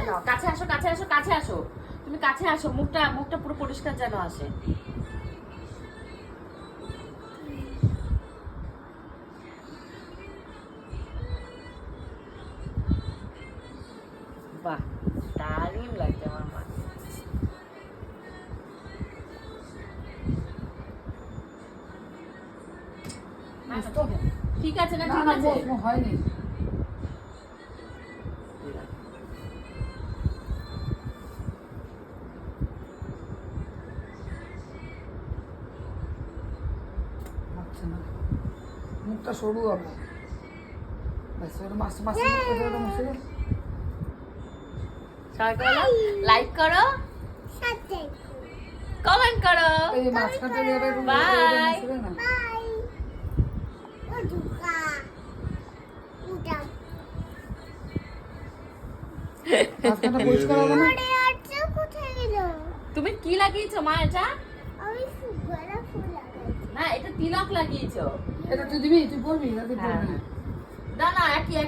নাও, কাছে আসো, কাছে আসো, কাছে আসো। তুমি কাছে আসো, মুখটা মুখটা পুরো পরিষ্কার যেন আসে। বাহ, দারুণ লাগছে আমার মা। ঠিক আছে না? না ঠিক না আছে, বস হয়নি। আচ্ছা না, মুখটা সরু হবে। ব্যাস ওটা মাসে মাসে ওটা মুছে দে। সবাইকে বলো লাইক করো, কমেন্ট করো। এই যে মাঝখানটা দিয়ে একটু Bye. মুছে দে না। মাঝখানটা পরিষ্কার হবে না। তুমি কি লাগিয়েছো মা এটা? না, এটা তিলক লাগিয়েছো। এটা তুই দিবি, তুই বলবি নাকি বলবি না? না না, একই একই।